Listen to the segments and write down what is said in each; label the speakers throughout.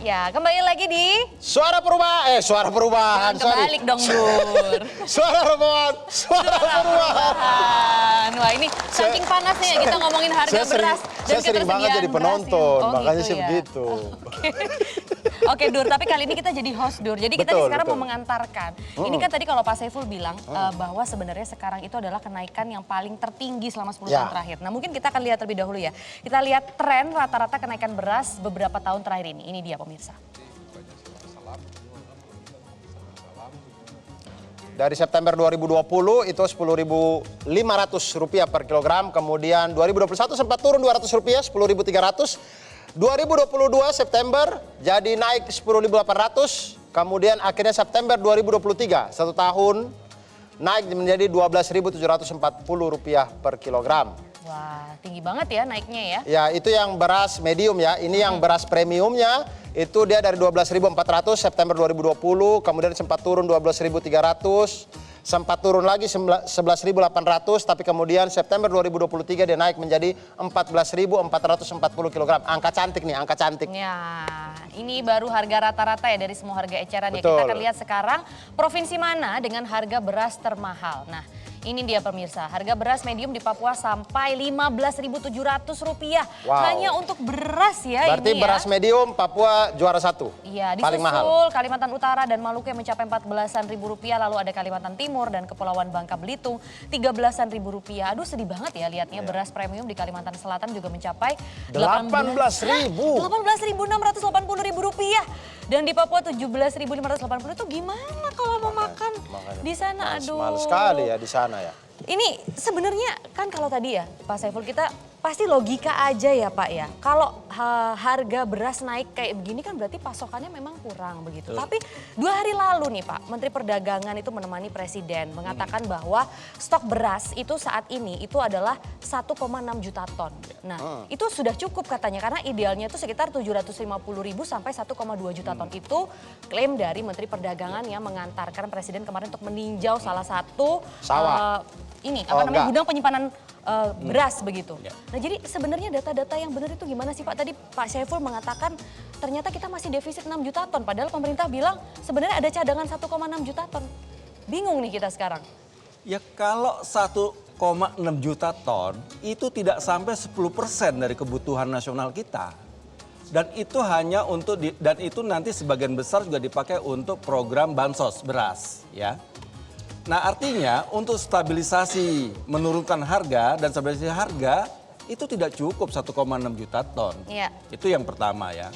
Speaker 1: Ya, kembali lagi di
Speaker 2: Suara perubahan.
Speaker 1: Jangan kebalik dong, Dur.
Speaker 2: Suara perubahan.
Speaker 1: Wah, ini saking panasnya ya kita ngomongin harga beras dan
Speaker 2: Saya sering banget jadi penonton, makanya sih begitu.
Speaker 1: Oke, Dur, tapi kali ini kita jadi host, Dur. Jadi kita sekarang mau mengantarkan. Ini kan tadi kalau Pak Saiful bilang bahwa sebenarnya sekarang itu adalah kenaikan yang paling tertinggi selama 10 tahun terakhir. Nah, mungkin kita akan lihat terlebih dahulu ya. Kita lihat tren rata-rata kenaikan beras beberapa tahun terakhir ini. Ini dia pemirsa.
Speaker 2: Dari September 2020 itu Rp10.500 per kilogram, kemudian 2021 sempat turun Rp200, Rp10.300. 2022 September jadi naik Rp10.800, kemudian akhirnya September 2023 1 tahun naik menjadi Rp12.740 per kilogram.
Speaker 1: Wah, tinggi banget ya naiknya ya.
Speaker 2: Ya, itu yang beras medium ya. Ini yang beras premiumnya itu dia dari 12.400 September 2020, kemudian sempat turun 12.300, sempat turun lagi 11.800, tapi kemudian September 2023 dia naik menjadi 14.440 kg. Angka cantik nih, angka cantik.
Speaker 1: Ya, ini baru harga rata-rata ya dari semua harga eceran ya.
Speaker 2: Betul.
Speaker 1: Kita akan lihat sekarang provinsi mana dengan harga beras termahal. Nah, ini dia pemirsa, harga beras medium di Papua sampai Rp15.700 hanya untuk beras ya.
Speaker 2: Berarti
Speaker 1: ini
Speaker 2: beras
Speaker 1: ya.
Speaker 2: medium Papua juara 1.
Speaker 1: Iya,
Speaker 2: paling mahal.
Speaker 1: disusul Kalimantan Utara dan Maluku yang mencapai Rp14.000, lalu ada Kalimantan Timur dan Kepulauan Bangka Belitung Rp13.000. Aduh, sedih banget ya lihatnya beras premium di Kalimantan Selatan juga mencapai
Speaker 2: Rp18.000.
Speaker 1: Rp18.680.000. Dan di Papua Rp17.580 itu gimana kalau mau makan di sana? Aduh.
Speaker 2: Mahal sekali ya di sana ya.
Speaker 1: Ini sebenarnya kan kalau tadi ya Pak Saiful kita pasti logika aja ya Pak ya. Kalau harga beras naik kayak begini kan berarti pasokannya memang kurang begitu. Tapi 2 hari lalu nih Pak, Menteri Perdagangan itu menemani Presiden mengatakan bahwa stok beras itu saat ini itu adalah 1,6 juta ton. Nah itu sudah cukup katanya karena idealnya itu sekitar 750.000 sampai 1,2 juta ton. Itu klaim dari Menteri Perdagangan yang mengantarkan Presiden kemarin untuk meninjau salah satu gudang penyimpanan beras begitu. Nah jadi sebenarnya data-data yang benar itu gimana sih Pak? Tadi Pak Saiful mengatakan ternyata kita masih defisit 6 juta ton. Padahal pemerintah bilang sebenarnya ada cadangan 1,6 juta ton. Bingung nih kita sekarang.
Speaker 3: Ya kalau 1,6 juta ton itu tidak sampai 10% dari kebutuhan nasional kita. Dan itu hanya untuk, dan itu nanti sebagian besar juga dipakai untuk program bansos beras ya. Nah artinya untuk stabilisasi menurunkan harga dan stabilisasi harga itu tidak cukup 1,6 juta ton.
Speaker 1: Iya.
Speaker 3: Itu yang pertama ya.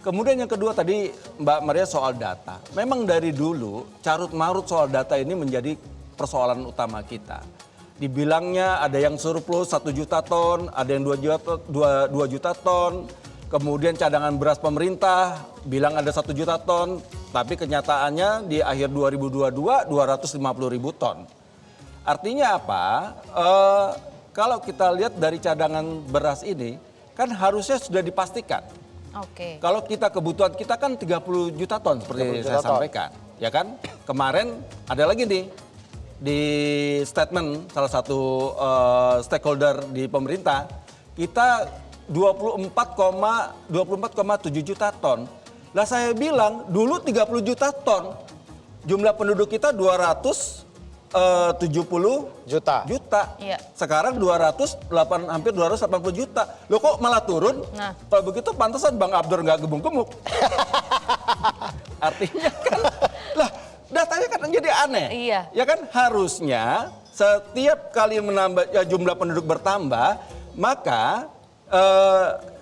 Speaker 3: Kemudian yang kedua tadi Mbak Maria soal data. Memang dari dulu carut marut soal data ini menjadi persoalan utama kita. Dibilangnya ada yang surplus 1 juta ton, ada yang 2 juta ton. Kemudian cadangan beras pemerintah bilang ada 1 juta ton, tapi kenyataannya di akhir 2022 250.000 ton. Artinya apa? Kalau kita lihat dari cadangan beras ini kan harusnya sudah dipastikan.
Speaker 1: Oke.
Speaker 3: Kalau kita kebutuhan kita kan 30 juta ton seperti saya sampaikan, ya kan? Kemarin ada lagi nih di statement salah satu stakeholder di pemerintah kita 24,7 juta ton. Lah saya bilang dulu 30 juta ton. Jumlah penduduk kita 270 juta.
Speaker 1: Iya.
Speaker 3: Sekarang hampir 280 juta. Loh kok malah turun?
Speaker 1: Nah.
Speaker 3: Kalau begitu pantesan Bang Abdur nggak gebung-gemuk. Artinya kan lah datanya kan jadi aneh.
Speaker 1: Iya.
Speaker 3: Ya kan harusnya setiap kali menambah jumlah penduduk bertambah maka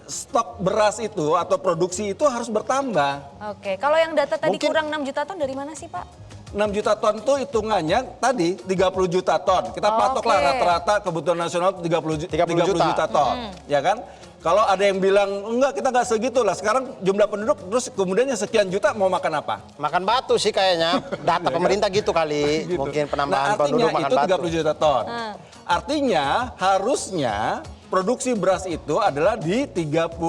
Speaker 3: stok beras itu atau produksi itu harus bertambah.
Speaker 1: Oke, kalau yang data tadi
Speaker 2: Mungkin
Speaker 1: kurang 6 juta ton dari mana sih Pak?
Speaker 3: 6 juta ton itu hitungannya tadi 30 juta ton. Kita patoklah rata-rata kebutuhan nasional 30 juta ton. Ya kan? Kalau ada yang bilang enggak kita nggak segitu lah. Sekarang jumlah penduduk terus kemudiannya sekian juta mau makan apa?
Speaker 2: Makan batu sih kayaknya. Data pemerintah gitu kali.
Speaker 3: Gitu.
Speaker 2: Mungkin penambahan penduduk makan
Speaker 3: itu
Speaker 2: batu.
Speaker 3: 30 juta ton. Artinya harusnya produksi beras itu adalah di 35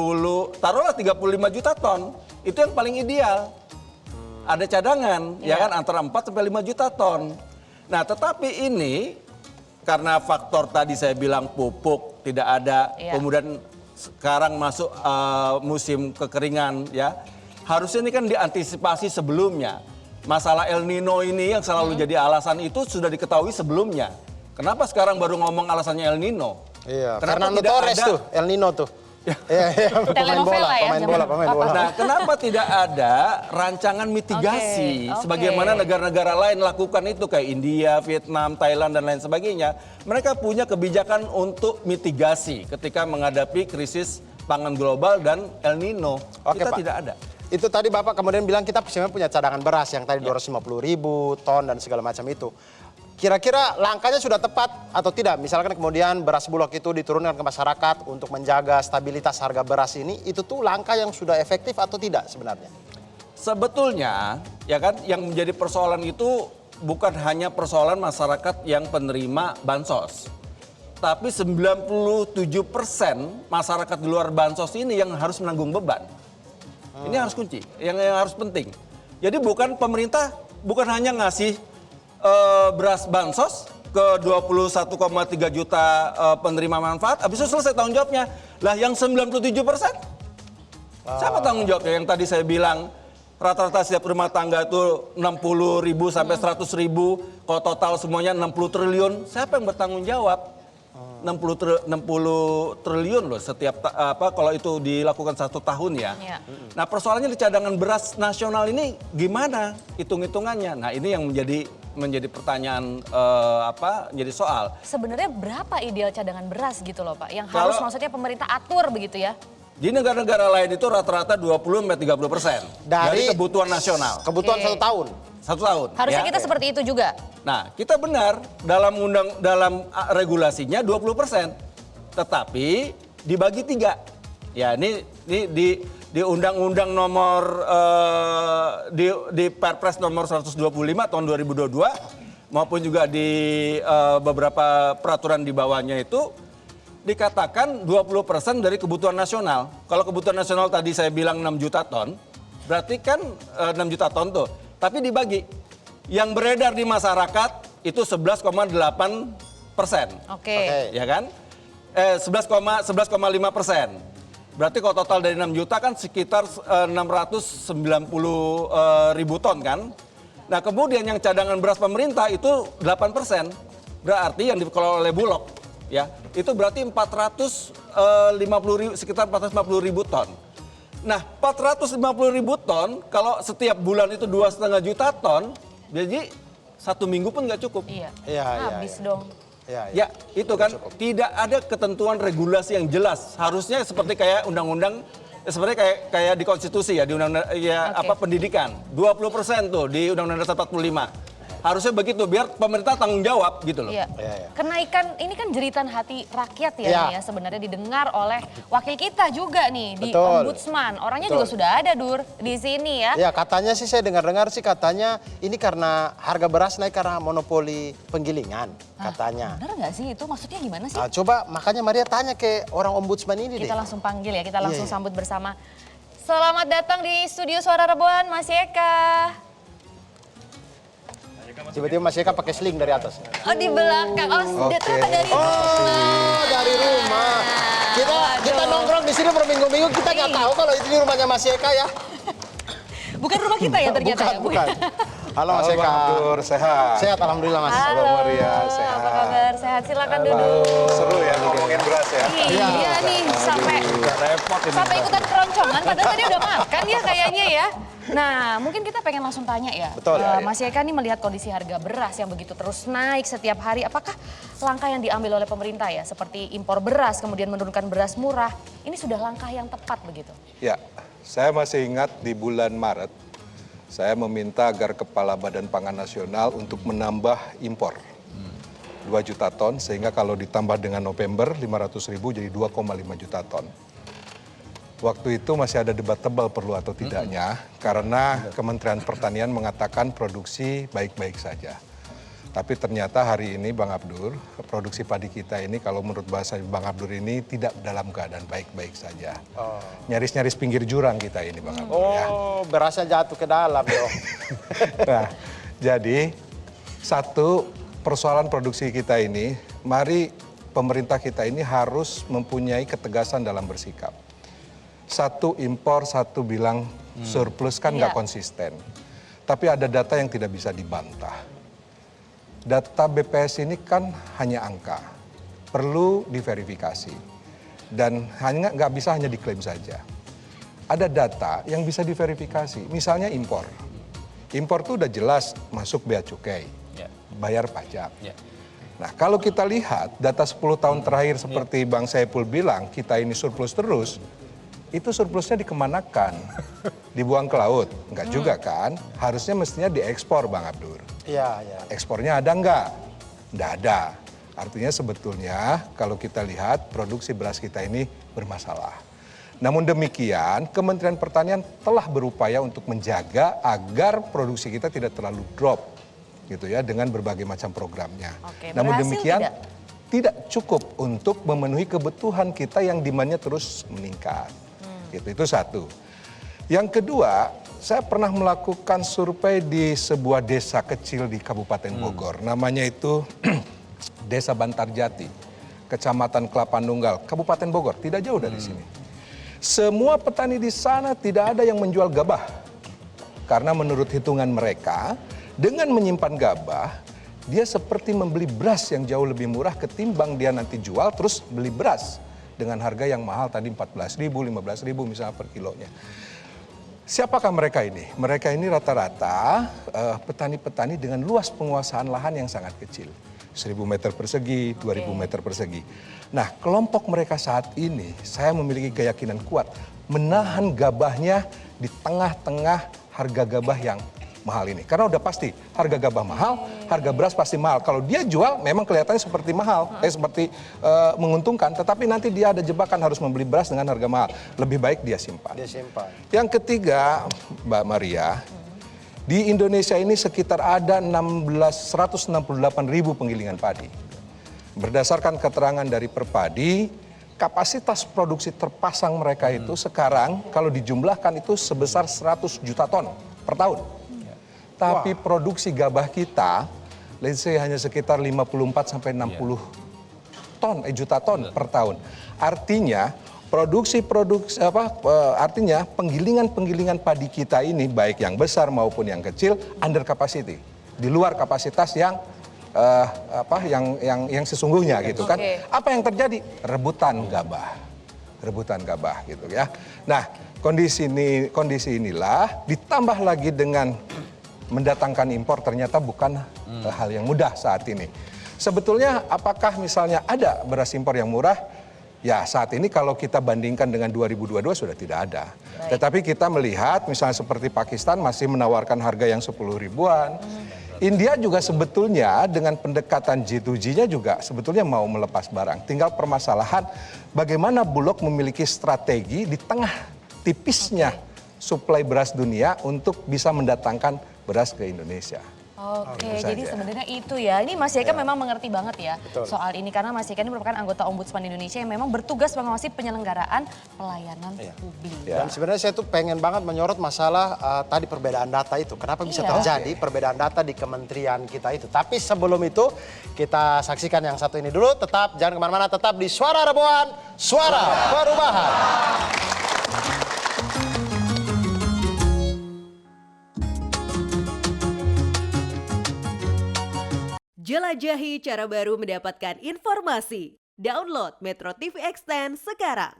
Speaker 3: juta ton. Itu yang paling ideal. Ada cadangan ya kan antara 4 sampai 5 juta ton. Nah, tetapi ini karena faktor tadi saya bilang pupuk tidak ada, kemudian sekarang masuk musim kekeringan ya. Harusnya ini kan diantisipasi sebelumnya. Masalah El Nino ini yang selalu jadi alasan itu sudah diketahui sebelumnya. Kenapa sekarang baru ngomong alasannya El Nino?
Speaker 2: Iya,
Speaker 3: Kenapa
Speaker 2: Fernando
Speaker 3: tidak
Speaker 2: Torres
Speaker 3: ada-
Speaker 2: tuh, El Nino tuh. Iya,
Speaker 1: Telenovela ya,
Speaker 2: pemain bola.
Speaker 3: Nah, kenapa tidak ada rancangan mitigasi
Speaker 1: Oke.
Speaker 3: sebagaimana negara-negara lain lakukan itu kayak India, Vietnam, Thailand dan lain sebagainya. Mereka punya kebijakan untuk mitigasi ketika menghadapi krisis pangan global dan El Nino.
Speaker 2: Oke,
Speaker 3: Kita
Speaker 2: Pak.
Speaker 3: tidak ada.
Speaker 2: Itu tadi Bapak kemudian bilang kita sebenarnya punya cadangan beras yang tadi 250.000 ton dan segala macam itu. Kira-kira langkahnya sudah tepat atau tidak? Misalkan kemudian beras Bulog itu diturunkan ke masyarakat untuk menjaga stabilitas harga beras ini, itu tuh langkah yang sudah efektif atau tidak sebenarnya?
Speaker 3: Sebetulnya, ya kan, yang menjadi persoalan itu bukan hanya persoalan masyarakat yang penerima bansos. Tapi 97% masyarakat di luar bansos ini yang harus menanggung beban. Ini harus kunci, yang harus penting. Jadi bukan pemerintah, bukan hanya ngasih beras bansos ke 21,3 juta penerima manfaat, habis itu selesai tanggung jawabnya. Lah yang 97%, siapa tanggung jawabnya? Yang tadi saya bilang, rata-rata setiap rumah tangga itu 60.000 sampai 100.000, kalau total semuanya 60 triliun, siapa yang bertanggung jawab? 60 triliun loh setiap kalau itu dilakukan 1 tahun ya.
Speaker 1: Iya.
Speaker 3: Nah, persoalannya di cadangan beras nasional ini gimana hitung-hitungannya? Nah, ini yang menjadi pertanyaan jadi soal.
Speaker 1: Sebenarnya berapa ideal cadangan beras gitu loh Pak? Yang
Speaker 3: Kalau-
Speaker 1: harus maksudnya pemerintah atur begitu ya?
Speaker 3: Di negara-negara lain itu rata-rata 20-30% dari kebutuhan nasional.
Speaker 2: Kebutuhan
Speaker 1: Oke.
Speaker 2: 1 tahun.
Speaker 3: 1 tahun.
Speaker 1: Harusnya
Speaker 3: ya.
Speaker 1: kita seperti itu juga.
Speaker 3: Nah, kita benar dalam regulasinya 20%. Tetapi dibagi 3. Ya, ini di Undang-Undang nomor di Perpres nomor 125 tahun 2022 maupun juga di beberapa peraturan di bawahnya itu dikatakan 20% dari kebutuhan nasional. Kalau kebutuhan nasional tadi saya bilang 6 juta ton, berarti kan 6 juta ton tuh. Tapi dibagi, yang beredar di masyarakat itu 11,8%.
Speaker 1: Oke.
Speaker 3: Ya kan? 11,5%. Berarti kalau total dari 6 juta kan sekitar 690 ribu ton kan? Nah, kemudian yang cadangan beras pemerintah itu 8%. Berarti yang dikelola oleh Bulog ya, itu berarti sekitar 450 ribu ton. Nah, 450 ribu ton kalau setiap bulan itu 2,5 juta ton, jadi 1 minggu pun nggak cukup.
Speaker 1: Iya.
Speaker 2: Iya, iya,
Speaker 1: Habis
Speaker 2: iya.
Speaker 1: dong.
Speaker 3: Ya, itu kan tidak ada ketentuan regulasi yang jelas. Harusnya seperti kayak undang-undang, seperti kayak di konstitusi ya, di undang-undang
Speaker 1: Oke.
Speaker 3: pendidikan. 20% tuh di Undang-Undang Dasar 45. Harusnya begitu biar pemerintah tanggung jawab gitu loh.
Speaker 1: Iya.
Speaker 2: Iya, iya.
Speaker 1: Kenaikan ini kan jeritan hati rakyat ya,
Speaker 2: Iya.
Speaker 1: nih ya sebenarnya didengar oleh wakil kita juga nih di
Speaker 2: Betul.
Speaker 1: Ombudsman. Orangnya
Speaker 2: Betul.
Speaker 1: juga sudah ada Dur di sini ya.
Speaker 2: Ya katanya sih saya dengar-dengar sih katanya ini karena harga beras naik karena monopoli penggilingan katanya.
Speaker 1: Bener nggak sih itu? Maksudnya gimana sih?
Speaker 2: Nah, coba makanya Maria tanya ke orang ombudsman ini
Speaker 1: Kita
Speaker 2: deh.
Speaker 1: langsung panggil ya, kita langsung
Speaker 2: Iya, iya.
Speaker 1: sambut bersama. Selamat datang di studio Suara Rebuan, Mas Eka.
Speaker 2: Tiba-tiba Mas Eka pakai sling dari atas.
Speaker 1: Oh di belakang, ternyata dari
Speaker 2: Oh, dari rumah. Kita nongkrong di sini berminggu-minggu kita nggak tahu kalau itu di rumahnya Mas Eka ya.
Speaker 1: Bukan rumah kita ya ternyata ya?
Speaker 2: Bukan. Halo Mas Eka.
Speaker 4: Abdur, sehat.
Speaker 2: Sehat alhamdulillah Mas.
Speaker 1: Halo,
Speaker 4: Maria, sehat.
Speaker 1: apa kabar? Sehat, silakan duduk.
Speaker 4: Seru ya ngomongin beras ya.
Speaker 1: Iya nih, sampai ikutan keroncongan, padahal tadi udah makan ya kayaknya ya. Nah, mungkin kita pengen langsung tanya ya.
Speaker 2: Betul.
Speaker 1: Mas Eka nih melihat kondisi harga beras yang begitu terus naik setiap hari, apakah langkah yang diambil oleh pemerintah ya, seperti impor beras, kemudian menurunkan beras murah, ini sudah langkah yang tepat begitu?
Speaker 4: Ya, saya masih ingat di bulan Maret, saya meminta agar Kepala Badan Pangan Nasional untuk menambah impor 2 juta ton, sehingga kalau ditambah dengan November 500.000 jadi 2,5 juta ton. Waktu itu masih ada debat tebal perlu atau tidaknya, karena Kementerian Pertanian mengatakan produksi baik-baik saja. Tapi ternyata hari ini Bang Abdur, produksi padi kita ini kalau menurut bahasa Bang Abdur ini tidak dalam keadaan baik-baik saja. Nyaris-nyaris pinggir jurang kita ini Bang Abdur ya.
Speaker 2: Oh, berasnya jatuh ke dalam dong.
Speaker 4: Nah, jadi satu persoalan produksi kita ini, mari pemerintah kita ini harus mempunyai ketegasan dalam bersikap. Satu impor, satu bilang surplus kan nggak
Speaker 1: Iya.
Speaker 4: konsisten. Tapi ada data yang tidak bisa dibantah. Data BPS ini kan hanya angka, perlu diverifikasi. Dan nggak bisa hanya diklaim saja. Ada data yang bisa diverifikasi, misalnya impor. Impor itu udah jelas masuk bea cukai,
Speaker 3: Ya.
Speaker 4: bayar pajak.
Speaker 3: Ya.
Speaker 4: Nah, kalau kita lihat data 10 tahun terakhir seperti Bang Saiful bilang, kita ini surplus terus, itu surplusnya dikemanakan? Dibuang ke laut? Enggak juga kan? Harusnya mestinya diekspor, Bang Abdur.
Speaker 2: Iya, iya.
Speaker 4: Ekspornya ada enggak? Enggak ada. Artinya sebetulnya kalau kita lihat produksi beras kita ini bermasalah. Namun demikian, Kementerian Pertanian telah berupaya untuk menjaga agar produksi kita tidak terlalu drop, gitu ya, dengan berbagai macam programnya.
Speaker 1: Oke,
Speaker 4: Namun
Speaker 1: berhasil
Speaker 4: demikian
Speaker 1: tidak?
Speaker 4: cukup untuk memenuhi kebutuhan kita yang demand-nya terus meningkat. Itu satu. Yang kedua, saya pernah melakukan survei di sebuah desa kecil di Kabupaten Bogor. Namanya itu Desa Bantarjati, Kecamatan Kelapa Nunggal, Kabupaten Bogor, tidak jauh dari sini. Semua petani di sana tidak ada yang menjual gabah. Karena menurut hitungan mereka, dengan menyimpan gabah, dia seperti membeli beras yang jauh lebih murah ketimbang dia nanti jual terus beli beras dengan harga yang mahal tadi 14.000, 15.000 misalnya per kilonya. Siapakah mereka ini? Mereka ini rata-rata petani-petani dengan luas penguasaan lahan yang sangat kecil. 1.000 meter persegi, 2.000 meter persegi. Nah, kelompok mereka saat ini, saya memiliki keyakinan kuat menahan gabahnya di tengah-tengah harga gabah yang mahal ini. Karena udah pasti harga gabah mahal, harga beras pasti mahal. Kalau dia jual memang kelihatannya seperti mahal, seperti menguntungkan. Tetapi nanti dia ada jebakan harus membeli beras dengan harga mahal. Lebih baik dia simpan.
Speaker 2: Dia simpan.
Speaker 4: Yang ketiga, Mbak Maria, di Indonesia ini sekitar ada 168.000 penggilingan padi. Berdasarkan keterangan dari Perpadi, kapasitas produksi terpasang mereka itu sekarang kalau dijumlahkan itu sebesar 100 juta ton per tahun. Tapi produksi gabah kita, let's say hanya sekitar 54 sampai 60 juta ton per tahun. Artinya artinya penggilingan padi kita ini baik yang besar maupun yang kecil under capacity, di luar kapasitas yang yang sesungguhnya gitu kan. Apa yang terjadi? Rebutan gabah gitu ya. Nah, kondisi inilah ditambah lagi dengan mendatangkan impor ternyata bukan hal yang mudah saat ini. Sebetulnya apakah misalnya ada beras impor yang murah? Ya, saat ini kalau kita bandingkan dengan 2022 sudah tidak ada. Tetapi kita melihat misalnya seperti Pakistan masih menawarkan harga yang 10 ribuan. India juga sebetulnya dengan pendekatan G2G-nya juga sebetulnya mau melepas barang. Tinggal permasalahan bagaimana Bulog memiliki strategi di tengah tipisnya suplai beras dunia untuk bisa mendatangkan beras ke Indonesia.
Speaker 1: Oke,
Speaker 4: Gitu
Speaker 1: jadi
Speaker 4: saja.
Speaker 1: sebenarnya itu ya. Ini Mas Eka memang mengerti banget ya soal ini. Karena Mas Eka ini merupakan anggota Ombudsman Indonesia yang memang bertugas mengawasi penyelenggaraan pelayanan publik.
Speaker 2: Dan sebenarnya saya tuh pengen banget menyorot masalah tadi perbedaan data itu. Kenapa bisa
Speaker 1: Iya.
Speaker 2: terjadi perbedaan data di kementerian kita itu. Tapi sebelum itu kita saksikan yang satu ini dulu. Tetap jangan kemana-mana, tetap di Suara Reboan, Suara Perubahan.
Speaker 5: Jelajahi cara baru mendapatkan informasi. Download Metro TV Extend sekarang.